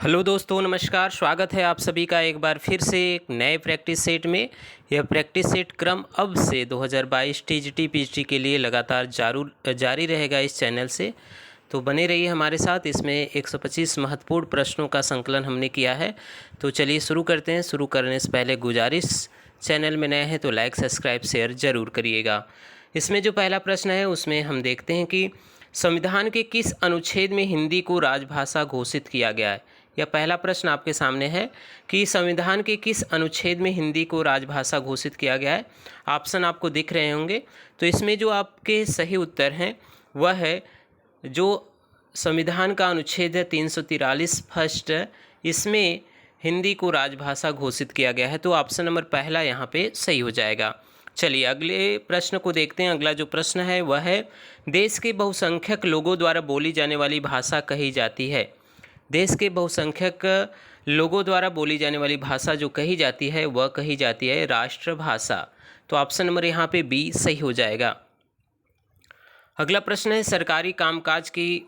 Hello दोस्तों, नमस्कार। स्वागत है आप सभी का एक बार फिर से एक नए प्रैक्टिस सेट में। यह प्रैक्टिस सेट क्रम अब से 2022 टीजीटी पीजीटी के लिए लगातार जारी रहेगा इस चैनल से। तो बने रहिए हमारे साथ। इसमें 125 महत्वपूर्ण प्रश्नों का संकलन हमने किया है। तो चलिए शुरू करते हैं। शुरू करने से पहले गुजारिश, चैनल में नए हैं तो लाइक सब्सक्राइब शेयर ज़रूर करिएगा। इसमें जो पहला प्रश्न है उसमें हम देखते हैं कि संविधान के किस अनुच्छेद में हिंदी को राजभाषा घोषित किया गया है। यह पहला प्रश्न आपके सामने है कि संविधान के किस अनुच्छेद में हिंदी को राजभाषा घोषित किया गया है। ऑप्शन आपको दिख रहे होंगे। तो इसमें जो आपके सही उत्तर हैं वह है जो संविधान का अनुच्छेद है 343 फर्स्ट, इसमें हिंदी को राजभाषा घोषित किया गया है। तो ऑप्शन नंबर पहला यहाँ पे सही हो जाएगा। चलिए अगले प्रश्न को देखते हैं। अगला जो प्रश्न है वह है देश के बहुसंख्यक लोगों द्वारा बोली जाने वाली भाषा कही जाती है। देश के बहुसंख्यक लोगों द्वारा बोली जाने वाली भाषा जो कही जाती है वह कही जाती है राष्ट्रभाषा। तो ऑप्शन नंबर यहाँ पे बी सही हो जाएगा। अगला प्रश्न है सरकारी कामकाज की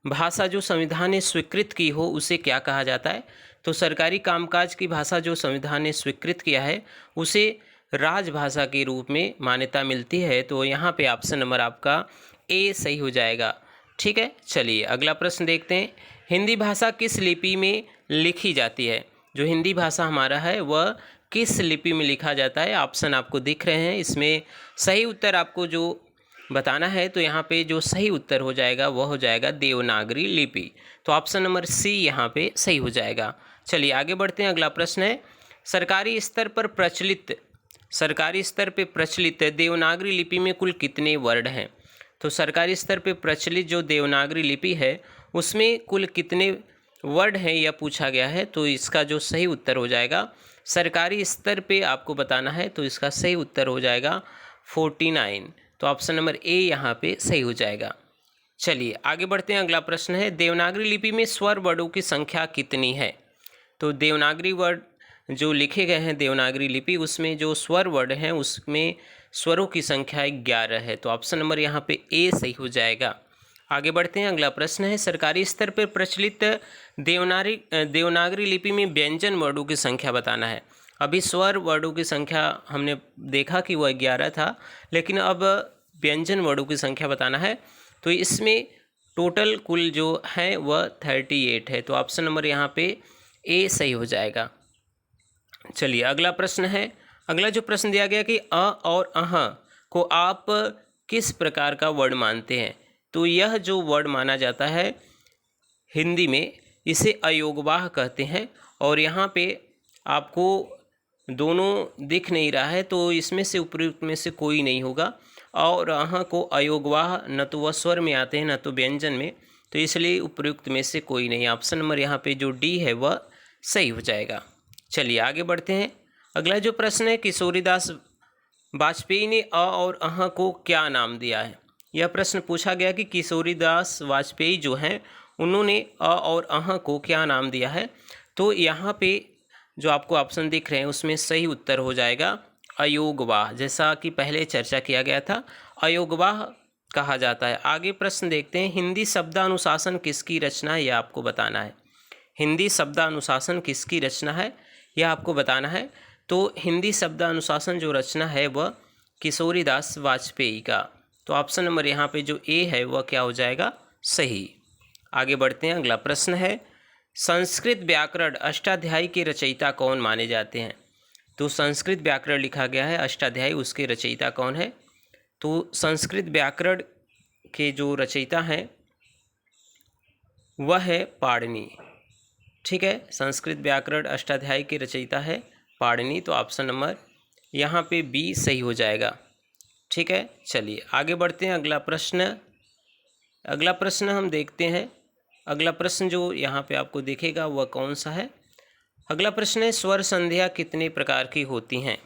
भाषा जो संविधान ने स्वीकृत की हो उसे क्या कहा जाता है। तो सरकारी कामकाज की भाषा जो संविधान ने स्वीकृत किया है उसे राजभाषा के रूप में मान्यता मिलती है। तो यहाँ पे ऑप्शन नंबर आपका ए सही हो जाएगा। ठीक है, चलिए अगला प्रश्न देखते हैं। हिंदी भाषा किस लिपि में लिखी जाती है। जो हिंदी भाषा हमारा है वह किस लिपि में लिखा जाता है। ऑप्शन आपको दिख रहे हैं। इसमें सही उत्तर आपको जो बताना है तो यहाँ पे जो सही उत्तर हो जाएगा वह हो जाएगा देवनागरी लिपि। तो ऑप्शन नंबर सी यहाँ पे सही हो जाएगा। चलिए आगे बढ़ते हैं। अगला प्रश्न है सरकारी स्तर पे प्रचलित देवनागरी लिपि में कुल कितने वर्ड हैं। तो सरकारी स्तर पे प्रचलित जो देवनागरी लिपि है उसमें कुल कितने वर्ड हैं यह पूछा गया है। तो इसका जो सही उत्तर हो जाएगा, सरकारी स्तर पे आपको बताना है तो इसका सही उत्तर हो जाएगा 49। तो ऑप्शन नंबर ए यहाँ पे सही हो जाएगा। चलिए आगे बढ़ते हैं। अगला प्रश्न है देवनागरी लिपि में स्वर वर्डों की संख्या कितनी है। तो देवनागरी वर्ड जो लिखे गए हैं देवनागरी लिपि उसमें जो स्वर वर्ड हैं उसमें स्वरों की संख्या 11 है। तो ऑप्शन नंबर यहाँ पे ए सही हो जाएगा। आगे बढ़ते हैं। अगला प्रश्न है सरकारी स्तर पर प्रचलित देवनागरी लिपि में व्यंजन वर्डों की संख्या बताना है। अभी स्वर वर्डों की संख्या हमने देखा कि वह 11 था, लेकिन अब व्यंजन वर्डों की संख्या बताना है। तो इसमें टोटल कुल जो है वह 38 है। तो ऑप्शन नंबर यहाँ पे ए सही हो जाएगा। चलिए अगला प्रश्न है। अगला जो प्रश्न दिया गया कि अ और अह को आप किस प्रकार का वर्ड मानते हैं। तो यह जो वर्ड माना जाता है हिंदी में इसे अयोगवाह कहते हैं। और यहाँ पे आपको दोनों दिख नहीं रहा है तो इसमें से उपयुक्त में से कोई नहीं होगा। और अह को अयोगवाह न तो वह स्वर में आते हैं न तो व्यंजन में, तो इसलिए उपयुक्त में से कोई नहीं। ऑप्शन नंबर यहाँ पे जो डी है वह सही हो जाएगा। चलिए आगे बढ़ते हैं। अगला जो प्रश्न है किशोरीदास वाजपेयी ने अ और अह को क्या नाम दिया है। यह प्रश्न पूछा गया कि किशोरीदास वाजपेयी जो हैं उन्होंने अ और अह को क्या नाम दिया है। तो यहाँ पे जो आपको ऑप्शन दिख रहे हैं उसमें सही उत्तर हो जाएगा अयोगवाह। जैसा कि पहले चर्चा किया गया था, अयोगवाह कहा जाता है। आगे प्रश्न देखते हैं। हिंदी शब्दानुशासन किसकी रचना है यह आपको बताना है। हिंदी शब्दानुशासन किसकी रचना है यह आपको बताना है। तो हिंदी शब्दानुशासन जो रचना है वह किशोरीदास वाजपेयी का। तो ऑप्शन नंबर यहाँ पे जो ए है वह क्या हो जाएगा, सही। आगे बढ़ते हैं। अगला प्रश्न है संस्कृत व्याकरण अष्टाध्यायी के रचयिता कौन माने जाते हैं। तो संस्कृत व्याकरण लिखा गया है अष्टाध्यायी, उसके रचयिता कौन है। तो संस्कृत व्याकरण के जो रचयिता हैं वह है पाणिनि। ठीक है, संस्कृत व्याकरण अष्टाध्यायी के रचयिता है पाणिनि। तो ऑप्शन नंबर यहाँ पे बी सही हो जाएगा। ठीक है, चलिए आगे बढ़ते हैं। अगला प्रश्न हम देखते हैं। अगला प्रश्न जो यहाँ पे आपको दिखेगा वह कौन सा है। अगला प्रश्न है स्वर संध्या कितने प्रकार की होती हैं।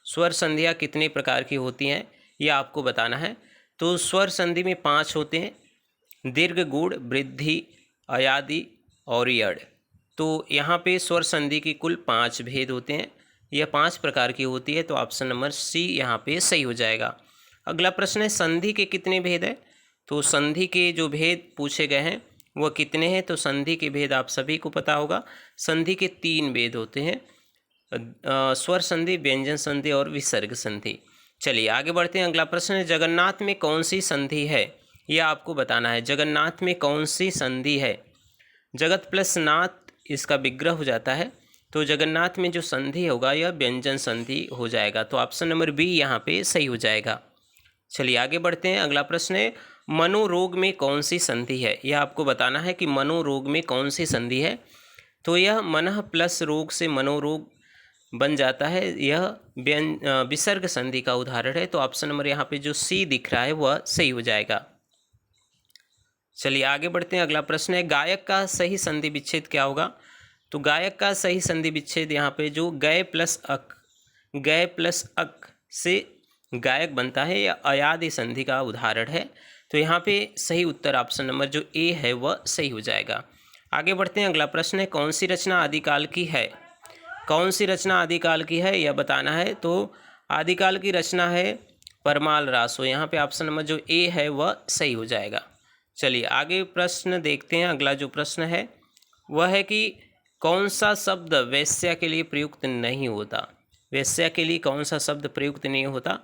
स्वर संध्या कितने प्रकार की होती हैं यह आपको बताना है। तो स्वर संधि में 5 होते हैं, दीर्घ, गुण, वृद्धि, अयादि और यड़। तो यहाँ पे स्वर संधि की कुल 5 भेद होते हैं, यह 5 प्रकार की होती है। तो ऑप्शन नंबर सी यहाँ पे सही हो जाएगा। अगला प्रश्न है संधि के कितने भेद है। तो संधि के जो भेद पूछे गए हैं वह कितने हैं? तो संधि के भेद आप सभी को पता होगा। संधि के 3 भेद होते हैं, स्वर संधि, व्यंजन संधि और विसर्ग संधि। चलिए आगे बढ़ते हैं। अगला प्रश्न है, जगन्नाथ में कौन सी संधि है? यह आपको बताना है। जगन्नाथ में कौन सी संधि है? जगत प्लस नाथ इसका विग्रह हो जाता है, तो जगन्नाथ में जो संधि होगा यह व्यंजन संधि हो जाएगा। तो ऑप्शन नंबर बी यहाँ पे सही हो जाएगा। चलिए आगे बढ़ते हैं। अगला प्रश्न है, मनोरोग में कौन सी संधि है? यह आपको बताना है कि मनोरोग में कौन सी संधि है। तो यह मनः प्लस रोग से मनोरोग बन जाता है, यह विसर्ग संधि का उदाहरण है। तो ऑप्शन नंबर यहाँ पे जो सी दिख रहा है वह सही हो जाएगा। चलिए आगे बढ़ते हैं। अगला प्रश्न है, गायक का सही संधि विच्छेद क्या होगा? तो गायक का सही संधि विच्छेद यहाँ पे जो गय प्लस अक से गायक बनता है, या अयादि संधि का उदाहरण है। तो यहाँ पे सही उत्तर ऑप्शन नंबर जो ए है वह सही हो जाएगा। आगे बढ़ते हैं। अगला प्रश्न है, कौन सी रचना आदिकाल की है? कौन सी रचना आदिकाल की है यह बताना है। तो आदिकाल की रचना है परमाल रासो, यहाँ पे ऑप्शन नंबर जो ए है वह सही हो जाएगा। चलिए आगे प्रश्न देखते हैं। अगला जो प्रश्न है वह है कि कौन सा शब्द वेश्या के लिए प्रयुक्त नहीं होता? वेश्या के लिए कौन सा शब्द प्रयुक्त नहीं होता?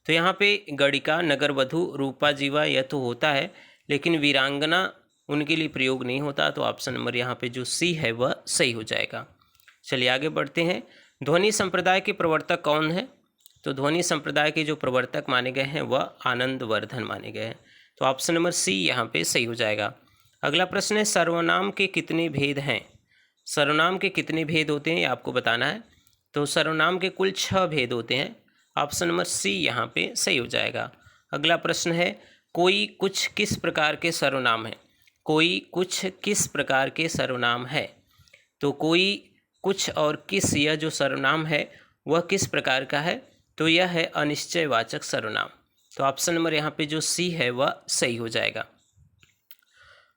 तो यहाँ पे गणिका, नगरवधू, रूपा जीवा यह तो होता है, लेकिन वीरांगना उनके लिए प्रयोग नहीं होता। तो ऑप्शन नंबर यहाँ पे जो सी है वह सही हो जाएगा। चलिए आगे बढ़ते हैं। ध्वनि संप्रदाय के प्रवर्तक कौन है? तो ध्वनि संप्रदाय के जो प्रवर्तक माने गए हैं वह आनंदवर्धन माने गए हैं। तो ऑप्शन नंबर सी यहाँ पे सही हो जाएगा। अगला प्रश्न है, सर्वनाम के कितने भेद हैं? सर्वनाम के कितने भेद होते हैं ये आपको बताना है। तो सर्वनाम के कुल 6 भेद होते हैं। ऑप्शन नंबर सी यहाँ पे सही हो जाएगा। अगला प्रश्न है, कोई कुछ किस प्रकार के सर्वनाम है? कोई कुछ किस प्रकार के सर्वनाम है? तो कोई कुछ और किस, यह जो सर्वनाम है वह किस प्रकार का है? तो यह है अनिश्चयवाचक सर्वनाम। तो ऑप्शन नंबर यहाँ पे जो सी है वह सही हो जाएगा।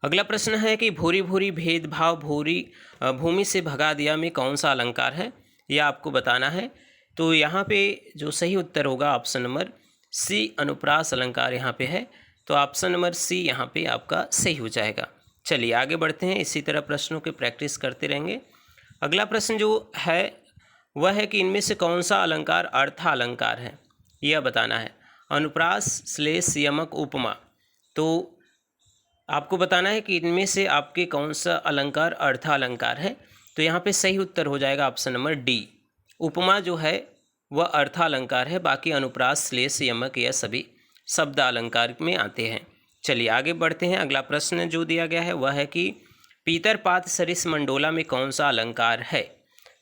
अगला प्रश्न है कि भूरी भूरी भेदभाव भूमि से भगा दिया में कौन सा अलंकार है? यह आपको बताना है। तो यहाँ पे जो सही उत्तर होगा ऑप्शन नंबर सी, अनुप्रास अलंकार यहाँ पे है। तो ऑप्शन नंबर सी यहाँ पे आपका सही हो जाएगा। चलिए आगे बढ़ते हैं। इसी तरह प्रश्नों की प्रैक्टिस करते रहेंगे। अगला प्रश्न जो है वह है कि इनमें से कौन सा अलंकार अर्थालंकार है? यह बताना है। अनुप्रास श्लेष यमक उपमा, तो आपको बताना है कि इनमें से आपके कौन सा अलंकार अर्थालंकार है। तो यहाँ पे सही उत्तर हो जाएगा ऑप्शन नंबर डी, उपमा जो है वह अर्थालंकार है, बाकी अनुप्रास श्लेष यमक यह सभी शब्द अलंकार में आते हैं। चलिए आगे बढ़ते हैं। अगला प्रश्न जो दिया गया है वह है कि पीतरपात सरिस मंडोला में कौन सा अलंकार है?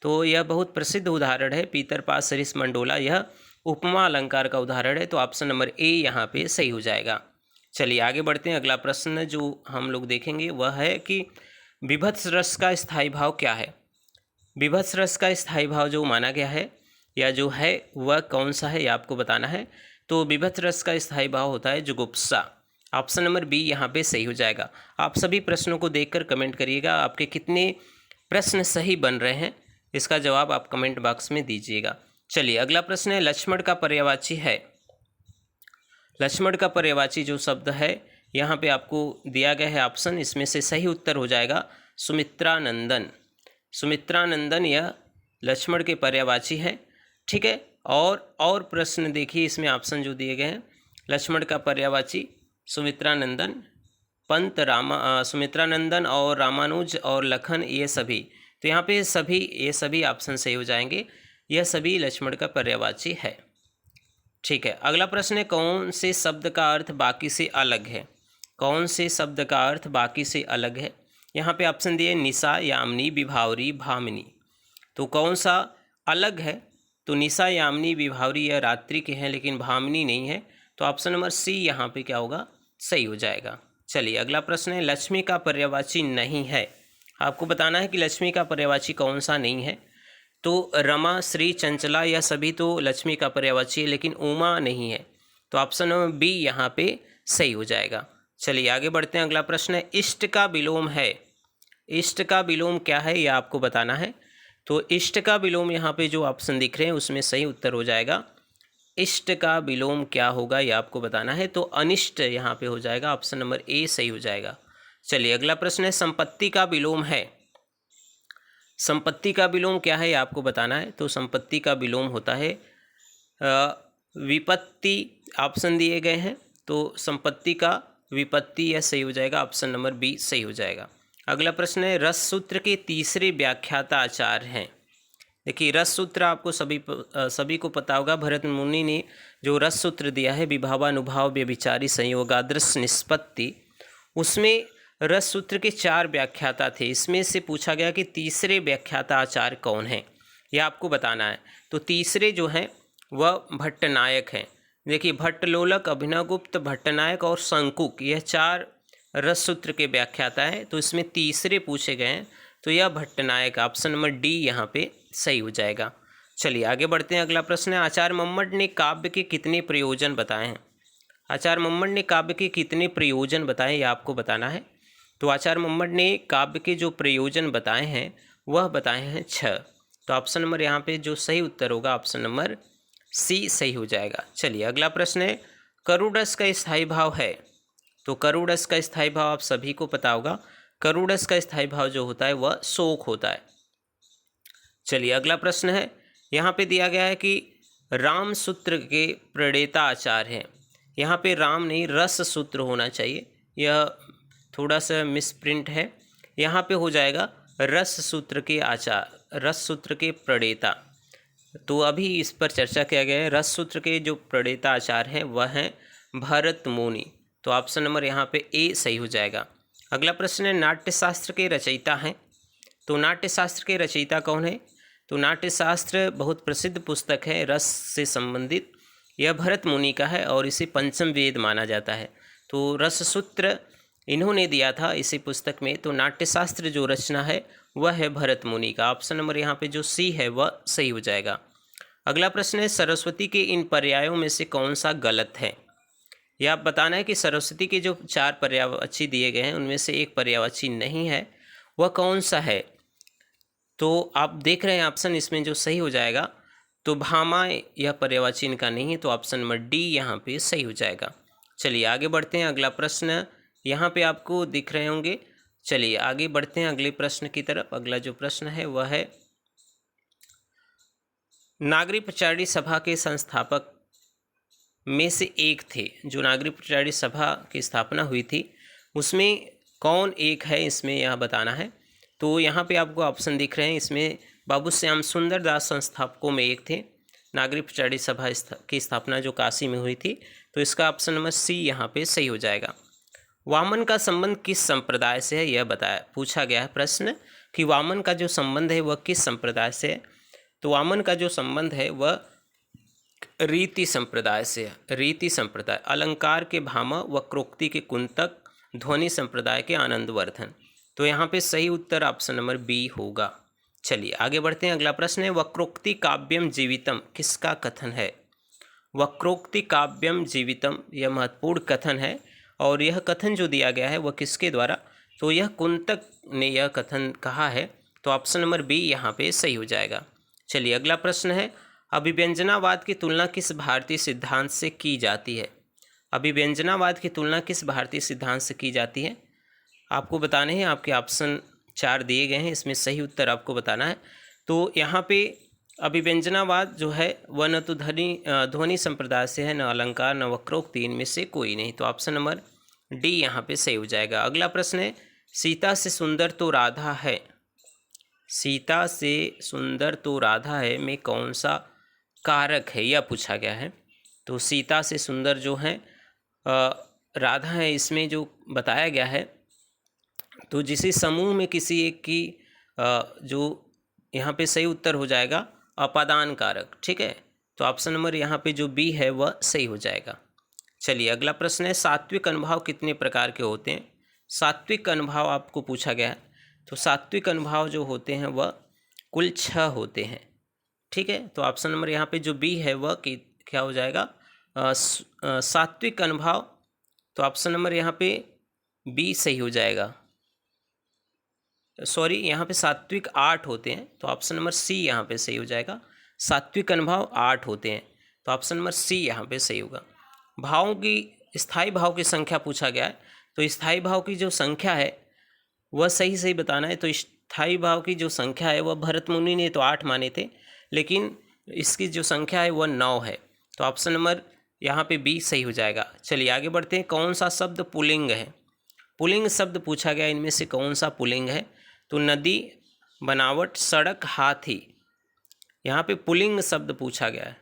तो यह बहुत प्रसिद्ध उदाहरण है, पीतरपात सरिस मंडोला, यह उपमा अलंकार का उदाहरण है। तो ऑप्शन नंबर ए यहाँ पे सही हो जाएगा। चलिए आगे बढ़ते हैं। अगला प्रश्न जो हम लोग देखेंगे वह है कि विभत्स रस का स्थायी भाव क्या है? विभत्स रस का स्थायी भाव जो माना गया है या जो है वह कौन सा है, यह आपको बताना है। तो विभत्स रस का स्थायी भाव होता है जुगुप्सा। ऑप्शन नंबर बी यहाँ पे सही हो जाएगा। आप सभी प्रश्नों को देखकर कमेंट करिएगा, आपके कितने प्रश्न सही बन रहे हैं, इसका जवाब आप कमेंट बॉक्स में दीजिएगा। चलिए अगला प्रश्न है, लक्ष्मण का पर्यायवाची है। लक्ष्मण का पर्यायवाची जो शब्द है यहाँ पे आपको दिया गया है ऑप्शन, इसमें से सही उत्तर हो जाएगा सुमित्रानंदन। सुमित्रानंदन यह लक्ष्मण के पर्यायवाची है। ठीक है, और प्रश्न देखिए, इसमें ऑप्शन जो दिए गए हैं, लक्ष्मण का पर्यायवाची सुमित्रानंदन, पंत सुमित्रानंदन और रामानुज और लखन, ये सभी। तो यहाँ पे ये सभी ऑप्शन सही हो जाएंगे, यह सभी लक्ष्मण का पर्यायवाची है। ठीक है, अगला प्रश्न है, कौन से शब्द का अर्थ बाकी से अलग है? कौन से शब्द का अर्थ बाकी से अलग है? यहाँ पे ऑप्शन दिए निशा, यामिनी, विभावरी, भामिनी। तो कौन सा अलग है? तो निशा, यामिनी, विभावरी यह रात्रि के हैं, लेकिन भामिनी नहीं है। तो ऑप्शन नंबर सी यहाँ पे क्या होगा, सही हो जाएगा। चलिए अगला प्रश्न है, लक्ष्मी का पर्यायवाची नहीं है। आपको बताना है कि लक्ष्मी का पर्यायवाची कौन सा नहीं है। तो रमा, श्री, चंचला यह सभी तो लक्ष्मी का पर्यायवाची है, लेकिन उमा नहीं है। तो ऑप्शन नंबर बी यहाँ पे सही हो जाएगा। चलिए आगे बढ़ते हैं। अगला प्रश्न है, इष्ट का विलोम है। इष्ट का विलोम क्या है यह आपको बताना है। तो इष्ट का विलोम यहाँ पे जो ऑप्शन दिख रहे हैं उसमें सही उत्तर हो जाएगा। इष्ट का विलोम क्या होगा यह आपको बताना है। तो अनिष्ट यहाँ पे हो जाएगा, ऑप्शन नंबर ए सही हो जाएगा। चलिए अगला प्रश्न है, संपत्ति का विलोम है। संपत्ति का विलोम क्या है ये आपको बताना है। तो संपत्ति का विलोम होता है विपत्ति। ऑप्शन दिए गए हैं, तो संपत्ति का विपत्ति यह सही हो जाएगा, ऑप्शन नंबर बी सही हो जाएगा। अगला प्रश्न है, रस सूत्र के तीसरे व्याख्याता आचार्य हैं। देखिए रस सूत्र आपको सभी को पता होगा, भरत मुनि ने जो रस सूत्र दिया है, विभावानुभाव व्यभिचारी संयोगादृश निष्पत्ति, उसमें रस सूत्र के 4 व्याख्याता थे। इसमें से पूछा गया कि तीसरे व्याख्याता आचार्य कौन है, यह आपको बताना है। तो तीसरे जो हैं वह भट्टनायक हैं। देखिए भट्टलोलक, अभिनवगुप्त, भट्टनायक और शंकुक, यह 4 रस सूत्र के व्याख्याता हैं। तो इसमें तीसरे पूछे गए हैं, तो यह भट्टनायक, ऑप्शन नंबर डी यहाँ पे सही हो जाएगा। चलिए आगे बढ़ते हैं। अगला प्रश्न है, आचार्य मम्मट ने काव्य के कितने प्रयोजन बताए हैं। आचार्य मम्मट ने काव्य के कितने प्रयोजन बताए, यह आपको बताना है। तो आचार्य मम्मट ने काव्य के जो प्रयोजन बताए हैं वह बताए हैं 6। तो ऑप्शन नंबर यहाँ पे जो सही उत्तर होगा, ऑप्शन नंबर सी सही हो जाएगा। चलिए अगला प्रश्न है, करुड़स का स्थायी भाव है। तो करुड़स का स्थायी भाव आप सभी को पता होगा, करुड़स का स्थायी भाव जो होता है वह शोक होता है। चलिए अगला प्रश्न है, यहाँ पे दिया गया है कि राम सूत्र के प्रणेता आचार्य हैं। यहाँ पे राम नहीं, रस सूत्र होना चाहिए, यह थोड़ा सा मिसप्रिंट है। यहाँ पे हो जाएगा रस सूत्र के आचार्य, रस सूत्र के प्रणेता। तो अभी इस पर चर्चा किया गया है। रस सूत्र के जो प्रणेता आचार्य हैं वह हैं भरत मुनि। तो ऑप्शन नंबर यहाँ पे ए सही हो जाएगा। अगला प्रश्न है, नाट्यशास्त्र के रचयिता हैं। तो नाट्यशास्त्र के रचयिता कौन है। तो नाट्यशास्त्र बहुत प्रसिद्ध पुस्तक है रस से संबंधित, यह भरत मुनि का है और इसे पंचम वेद माना जाता है। तो रस सूत्र इन्होंने दिया था इसी पुस्तक में। तो नाट्यशास्त्र जो रचना है वह है भरत मुनि का, ऑप्शन नंबर यहाँ पे जो सी है वह सही हो जाएगा। अगला प्रश्न है, सरस्वती के इन पर्यायों में से कौन सा गलत है। यह आप बताना है कि सरस्वती के जो 4 पर्यायवाची दिए गए हैं उनमें से एक पर्यायवाची नहीं है, वह कौन सा है। तो आप देख रहे हैं ऑप्शन, इसमें जो सही हो जाएगा, तो भामा यह पर्यायवाची इनका नहीं है, तो ऑप्शन नंबर डी यहाँ पे सही हो जाएगा। चलिए आगे बढ़ते हैं। अगला प्रश्न यहाँ पे आपको दिख रहे होंगे। चलिए आगे बढ़ते हैं अगले प्रश्न की तरफ। अगला जो प्रश्न है वह है, नागरी प्रचारणी सभा के संस्थापक में से एक थे। जो नागरी प्रचारणी सभा की स्थापना हुई थी उसमें कौन एक है, इसमें यह बताना है। तो यहाँ पे आपको ऑप्शन दिख रहे हैं, इसमें बाबू श्याम सुंदर दास संस्थापकों में एक थे। नागरी प्रचारणी सभा की स्थापना जो काशी में हुई थी, तो इसका ऑप्शन नंबर सी यहाँ पे सही हो जाएगा। वामन का संबंध किस संप्रदाय से है, यह बताया, पूछा गया है प्रश्न कि वामन का जो संबंध है वह किस संप्रदाय से है। तो वामन का जो संबंध है वह रीति संप्रदाय से है। रीति संप्रदाय, अलंकार के भामा, वक्रोक्ति के कुंतक, ध्वनि संप्रदाय के आनंदवर्धन। तो यहाँ पे सही उत्तर ऑप्शन नंबर बी होगा। चलिए आगे बढ़ते हैं। अगला प्रश्न है, वक्रोक्ति काव्यम जीवितम किसका कथन है। वक्रोक्ति काव्यम जीवितम यह महत्वपूर्ण कथन है, और यह कथन जो दिया गया है वह किसके द्वारा, तो यह कुंतक ने यह कथन कहा है। तो ऑप्शन नंबर बी यहाँ पे सही हो जाएगा। चलिए अगला प्रश्न है, अभिव्यंजनावाद की तुलना किस भारतीय सिद्धांत से की जाती है। अभिव्यंजनावाद की तुलना किस भारतीय सिद्धांत से की जाती है, आपको बताने हैं। आपके ऑप्शन 4 दिए गए हैं, इसमें सही उत्तर आपको बताना है। तो यहाँ पे अभिव्यंजनावाद जो है वह न तो ध्वनि संप्रदाय से है, न अलंकार, न वक्रोक्ति, इनमें से कोई नहीं। तो ऑप्शन नंबर डी यहाँ पे सही हो जाएगा। अगला प्रश्न है, सीता से सुंदर तो राधा है। सीता से सुंदर तो राधा है में कौन सा कारक है, यह पूछा गया है। तो सीता से सुंदर जो है राधा है, इसमें जो बताया गया है, तो जिसे समूह में किसी एक की जो यहाँ पे सही उत्तर हो जाएगा अपादान कारक, ठीक है। तो ऑप्शन नंबर यहाँ पे जो बी है वह सही हो जाएगा। चलिए अगला प्रश्न है, सात्विक अनुभाव कितने प्रकार के होते हैं। सात्विक अनुभाव आपको पूछा गया है। तो सात्विक अनुभाव जो होते हैं वह कुल 6 होते हैं, ठीक है। तो ऑप्शन नंबर यहाँ पे जो बी है वह क्या हो जाएगा, सात्विक अनुभाव। तो ऑप्शन नंबर यहाँ पे बी सही हो जाएगा। सॉरी, यहाँ पे सात्विक 8 होते हैं, तो ऑप्शन नंबर सी यहाँ पे सही हो जाएगा। सात्विक अनुभाव 8 होते हैं, तो ऑप्शन नंबर सी यहाँ पे सही होगा। भावों की स्थायी भाव की संख्या पूछा गया है। तो स्थायी भाव की जो संख्या है वह सही बताना है। तो स्थायी भाव की जो संख्या है वह भरत मुनि ने तो 8 माने थे, लेकिन इसकी जो संख्या है वह 9 है। तो ऑप्शन नंबर यहाँ पे बी सही हो जाएगा। चलिए आगे बढ़ते हैं। कौन सा शब्द पुल्लिंग है? पुल्लिंग शब्द पूछा गया, इनमें से कौन सा पुल्लिंग है? तो नदी, बनावट, सड़क, हाथी। यहाँ पे पुल्लिंग शब्द पूछा गया है,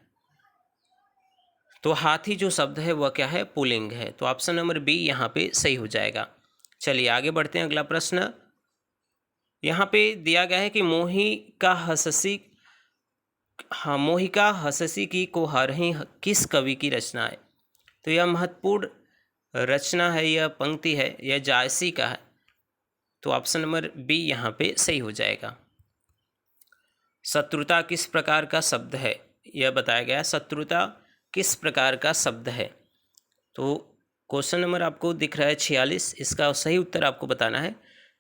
तो हाथी जो शब्द है वह क्या है? पुल्लिंग है। तो ऑप्शन नंबर बी यहाँ पे सही हो जाएगा। चलिए आगे बढ़ते हैं। अगला प्रश्न यहाँ पे दिया गया है कि मोहिका हंससी की को हरहि किस कवि की रचना है? तो यह महत्वपूर्ण रचना है, यह पंक्ति है, यह जायसी का है। तो ऑप्शन नंबर बी यहाँ पे सही हो जाएगा। शत्रुता किस प्रकार का शब्द है? यह बताया गया है शत्रुता किस प्रकार का शब्द है। तो क्वेश्चन नंबर आपको दिख रहा है 46, इसका सही उत्तर आपको बताना है।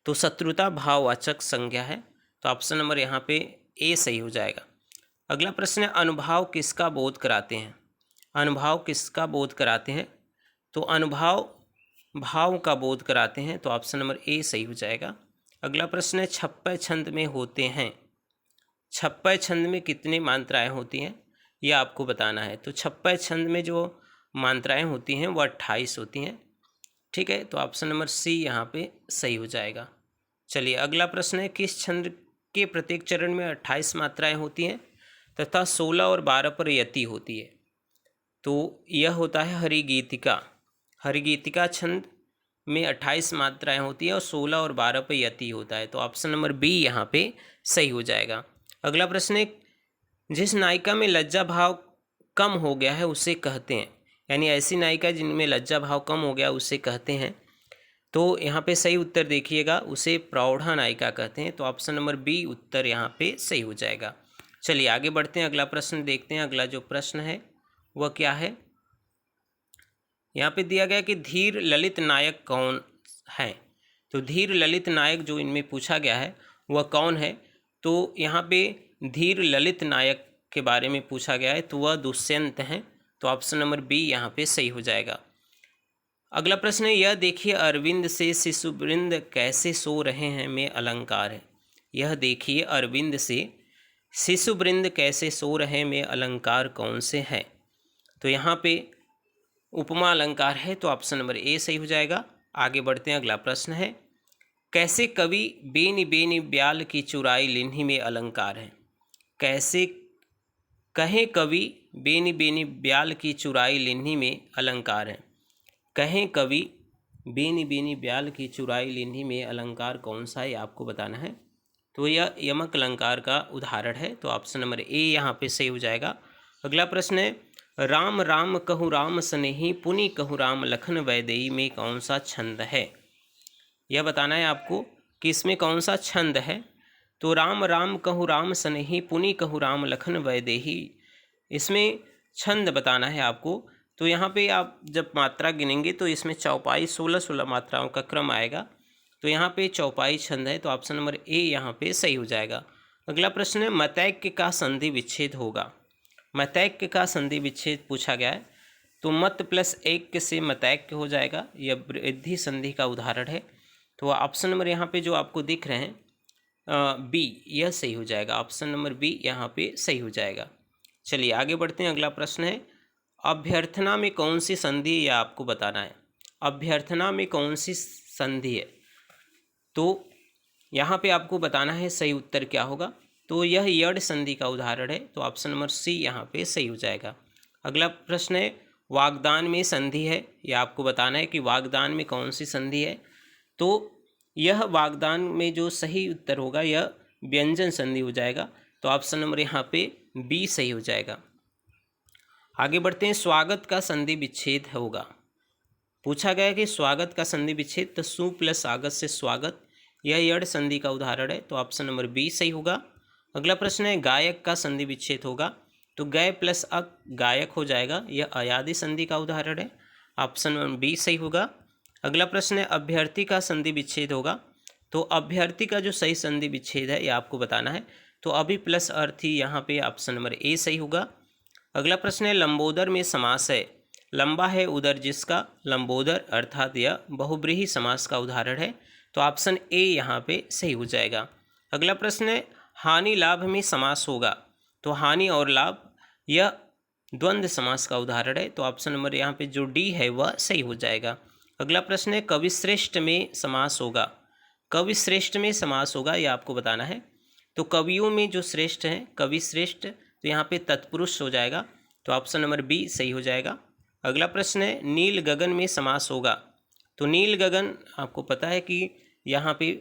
तो शत्रुता भाववाचक संज्ञा है। तो ऑप्शन नंबर यहाँ पे ए सही हो जाएगा। अगला प्रश्न है, अनुभाव किसका बोध कराते हैं? अनुभाव किसका बोध कराते हैं? तो अनुभाव भाव का बोध कराते हैं। तो ऑप्शन नंबर ए सही हो जाएगा। अगला प्रश्न है, छप्पय छंद में होते हैं। छप्पय छंद में कितनी मात्राएं होती हैं, यह आपको बताना है। तो छप्पय छंद में जो मात्राएं होती हैं वह 28 होती हैं। ठीक है, तो ऑप्शन नंबर सी यहाँ पे सही हो जाएगा। चलिए अगला प्रश्न है, किस छंद के प्रत्येक चरण में 28 मात्राएं होती हैं तथा 16 और 12 पर यति होती है? तो यह होता है हरिगीतिका। हरिगीतिका छंद में 28 मात्राएं होती है और 16 और 12 पर यति होता है। तो ऑप्शन नंबर बी यहाँ पे सही हो जाएगा। अगला प्रश्न है, जिस नायिका में लज्जा भाव कम हो गया है उसे कहते हैं, यानी ऐसी नायिका जिनमें लज्जा भाव कम हो गया उसे कहते हैं। तो यहाँ पे सही उत्तर देखिएगा, उसे प्रौढ़ा नायिका कहते हैं। तो ऑप्शन नंबर बी उत्तर यहाँ पे सही हो जाएगा। चलिए आगे बढ़ते हैं, अगला प्रश्न देखते हैं। अगला जो प्रश्न है वह क्या है? यहाँ पे दिया गया कि धीर ललित नायक कौन है? तो धीर ललित नायक जो इनमें पूछा गया है वह कौन है? तो यहाँ पे धीर ललित नायक के बारे में पूछा गया है, तो वह दुष्यंत हैं। तो ऑप्शन नंबर बी यहाँ पे सही हो जाएगा। अगला प्रश्न है, यह देखिए अरविंद से शिशुवृंद कैसे सो रहे हैं में अलंकार है। यह देखिए अरविंद से शिशुवृंद कैसे सो रहे में अलंकार कौन से है? तो यहाँ पे उपमा अलंकार है। तो ऑप्शन नंबर ए सही हो जाएगा। आगे बढ़ते हैं, अगला प्रश्न है, कैसे कवि बेनी बेनी ब्याल की चुराई लिन्ही में अलंकार है? कैसे कहें कवि बेनी बेनी ब्याल की चुराई लिन्ही में अलंकार है? कहें कवि बेनी बेनी ब्याल की चुराई लिन्ही में अलंकार कौन सा है, आपको बताना है। तो यह यमक अलंकार का उदाहरण है। तो ऑप्शन नंबर ए यहाँ पे सही हो जाएगा। अगला प्रश्न है, राम राम कहूँ राम स्नेही पुनि कहूँ राम लखन वैदेही में कौन सा छंद है? यह बताना है आपको कि इसमें कौन सा छंद है। तो राम राम कहूँ राम स्नेही पुनि कहूँ राम लखन वैदेही, इसमें छंद बताना है आपको। तो यहाँ पे आप जब मात्रा गिनेंगे तो इसमें चौपाई 16 मात्राओं का क्रम आएगा। तो यहाँ पे चौपाई छंद है। तो ऑप्शन नंबर ए यहाँ पे सही हो जाएगा। अगला प्रश्न है, मतैक्य का संधि विच्छेद होगा। मतैक्य का संधि विच्छेद पूछा गया है। तो मत प्लस ऐक्य से मतैक्य हो जाएगा, यह वृद्धि संधि का उदाहरण है। तो ऑप्शन नंबर यहाँ पे जो आपको दिख रहे हैं बी, यह सही हो जाएगा। ऑप्शन नंबर बी यहाँ पे सही हो जाएगा। चलिए आगे बढ़ते हैं, अगला प्रश्न है, अभ्यर्थना में कौन सी संधि है, यह आपको बताना है। अभ्यर्थना में कौन सी संधि है? तो यहाँ पे आपको बताना है सही उत्तर क्या होगा। तो यह यड़ संधि का उदाहरण है। तो ऑप्शन नंबर सी यहाँ पे सही हो जाएगा। अगला प्रश्न है, वागदान में संधि है, यह आपको बताना है कि वागदान में कौन सी संधि है। तो यह वागदान में जो सही उत्तर होगा यह व्यंजन संधि हो जाएगा। तो ऑप्शन नंबर यहाँ पे बी सही हो जाएगा। आगे बढ़ते हैं, स्वागत का संधि विच्छेद होगा। पूछा गया कि स्वागत का संधि विच्छेद, तो सु प्लस आगत से स्वागत, यह यड़ संधि का उदाहरण है। तो ऑप्शन नंबर बी सही होगा। अगला प्रश्न है, गायक का संधि विच्छेद होगा। तो गय प्लस अक गायक हो जाएगा, यह अयादि संधि का उदाहरण है। ऑप्शन नंबर बी सही होगा। अगला प्रश्न है, अभ्यर्थी का संधि विच्छेद होगा। तो अभ्यर्थी का जो सही संधि विच्छेद है यह आपको बताना है। तो अभि प्लस अर्थी, यहाँ पे ऑप्शन नंबर ए सही होगा। अगला प्रश्न है, लंबोदर में समास है। लंबा है उदर जिसका लंबोदर, अर्थात यह बहुब्रीहि समास का उदाहरण है। तो ऑप्शन ए यहाँ पे सही हो जाएगा। अगला प्रश्न है हानि लाभ में समास होगा। तो हानि और लाभ यह द्वंद्व समास का उदाहरण है। तो ऑप्शन नंबर यहाँ पे जो डी है वह सही हो जाएगा। अगला प्रश्न है कविश्रेष्ठ में समास होगा। कविश्रेष्ठ में समास होगा यह आपको बताना है। तो कवियों में जो श्रेष्ठ हैं कविश्रेष्ठ, तो यहाँ पे तत्पुरुष हो जाएगा। तो ऑप्शन नंबर बी सही हो जाएगा। अगला प्रश्न है नील गगन में समास होगा। तो नील गगन आपको पता है कि यहाँ पे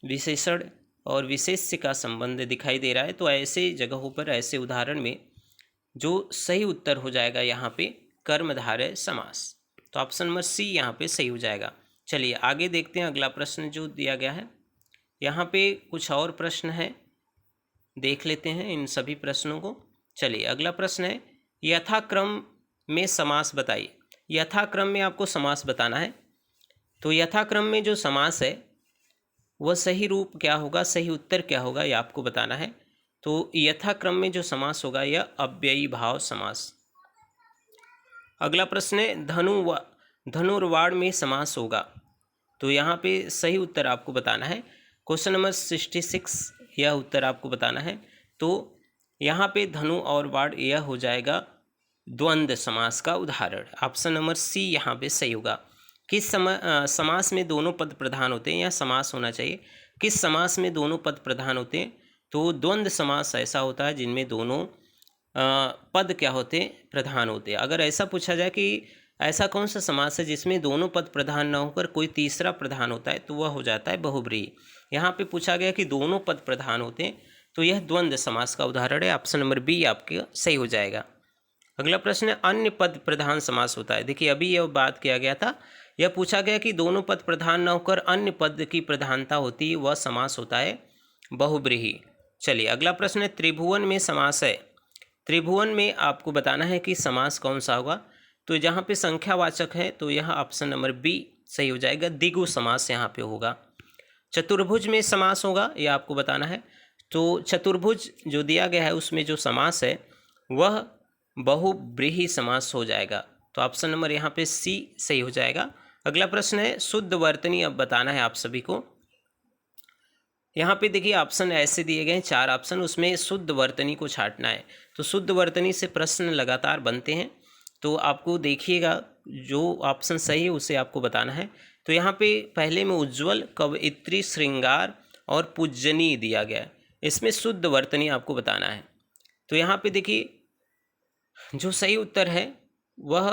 विशेषण और विशेष्य का संबंध दिखाई दे रहा है। तो ऐसे जगहों पर, ऐसे उदाहरण में जो सही उत्तर हो जाएगा यहाँ पे कर्मधारय समास। तो ऑप्शन नंबर सी यहाँ पे सही हो जाएगा। चलिए आगे देखते हैं अगला प्रश्न जो दिया गया है। यहाँ पे कुछ और प्रश्न है, देख लेते हैं इन सभी प्रश्नों को। चलिए अगला प्रश्न है यथाक्रम में समास बताइए। यथाक्रम में आपको समास बताना है। तो यथाक्रम में जो समास है वह सही रूप क्या होगा, सही उत्तर क्या होगा, यह आपको बताना है। तो यथाक्रम में जो समास होगा यह अव्ययी भाव समास। अगला प्रश्न है धनुर्वाण में समास होगा। तो यहाँ पे सही उत्तर आपको बताना है। क्वेश्चन नंबर 66 यह उत्तर आपको बताना है। तो यहाँ पे धनु और वाण यह हो जाएगा द्वंद्व समास का उदाहरण। ऑप्शन नंबर सी यहाँ पे सही होगा। किस समास में दोनों पद प्रधान होते हैं, या समास होना चाहिए किस समास में दोनों पद प्रधान होते हैं। तो द्वंद्व समास ऐसा होता है जिनमें दोनों पद क्या होते हैं, प्रधान होते हैं। अगर ऐसा पूछा जाए कि ऐसा कौन सा समास है जिसमें दोनों पद प्रधान न होकर कोई तीसरा प्रधान होता है, तो वह हो जाता है बहुब्रीहि। यहाँ पे पूछा गया कि दोनों पद प्रधान होते हैं, तो यह द्वंद्व समास का उदाहरण है। ऑप्शन नंबर बी आपके सही हो जाएगा। अगला प्रश्न है अन्य पद प्रधान समास होता है। देखिए अभी यह बात किया गया था, यह पूछा गया कि दोनों पद प्रधान न होकर अन्य पद की प्रधानता होती है, वह समास होता है बहुब्रीहि। चलिए अगला प्रश्न है त्रिभुवन में समास है। त्रिभुवन में आपको बताना है कि समास कौन सा होगा। तो जहाँ पे संख्यावाचक है तो यह ऑप्शन नंबर बी सही हो जाएगा, द्विगु समास यहाँ पे होगा। चतुर्भुज में समास होगा, यह आपको बताना है। तो चतुर्भुज जो दिया गया है उसमें जो समास है वह बहुब्रीहि समास हो जाएगा। तो ऑप्शन नंबर यहाँ पे सी सही हो जाएगा। अगला प्रश्न है शुद्ध वर्तनी अब बताना है आप सभी को। यहाँ पे देखिए ऑप्शन ऐसे दिए गए हैं, 4 ऑप्शन, उसमें शुद्ध वर्तनी को छांटना है। तो शुद्ध वर्तनी से प्रश्न लगातार बनते हैं, तो आपको देखिएगा जो ऑप्शन सही है उसे आपको बताना है। तो यहाँ पे पहले में उज्ज्वल, कवयित्री, श्रृंगार और पूजनीय दिया गया है। इसमें शुद्ध वर्तनी आपको बताना है। तो यहाँ पे देखिए जो सही उत्तर है वह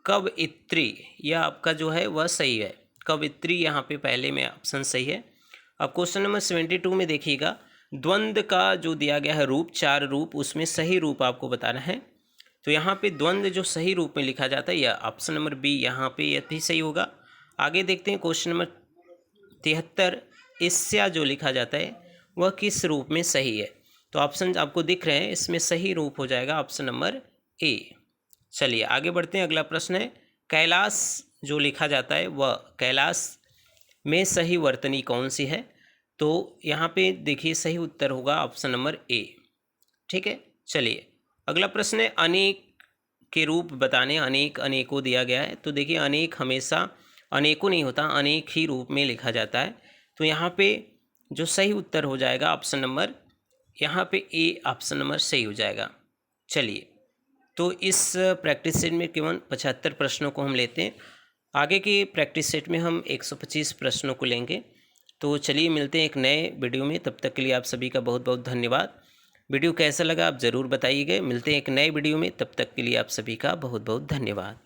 कवयित्री, यह आपका जो है वह सही है। कवयित्री यहाँ पे पहले में ऑप्शन सही है। अब क्वेश्चन नंबर 72 में देखिएगा द्वंद्व का जो दिया गया है रूप, 4 रूप, उसमें सही रूप आपको बताना है। तो यहाँ पे द्वंद्व जो सही रूप में लिखा जाता है यह ऑप्शन नंबर बी यहाँ पे यह भी सही होगा। आगे देखते हैं क्वेश्चन नंबर 73 ईस्या जो लिखा जाता है वह किस रूप में सही है। तो ऑप्शन आपको दिख रहे हैं, इसमें सही रूप हो जाएगा ऑप्शन नंबर ए। चलिए आगे बढ़ते हैं। अगला प्रश्न है कैलाश जो लिखा जाता है वह कैलाश में सही वर्तनी कौन सी है। तो यहाँ पे देखिए सही उत्तर होगा ऑप्शन नंबर ए। ठीक है, चलिए अगला प्रश्न है अनेक के रूप बताने। अनेक, अनेकों दिया गया है। तो देखिए अनेक हमेशा अनेकों नहीं होता, अनेक ही रूप में लिखा जाता है। तो यहाँ पे जो सही उत्तर हो जाएगा ऑप्शन नंबर यहाँ पे ए, ऑप्शन नंबर सही हो जाएगा। चलिए तो इस प्रैक्टिस सेट में केवल 75 प्रश्नों को हम लेते हैं। आगे के प्रैक्टिस सेट में हम 125 प्रश्नों को लेंगे। तो चलिए मिलते हैं एक नए वीडियो में, तब तक के लिए आप सभी का बहुत बहुत धन्यवाद। वीडियो कैसा लगा आप ज़रूर बताइएगा। मिलते हैं एक नए वीडियो में, तब तक के लिए आप सभी का बहुत बहुत धन्यवाद।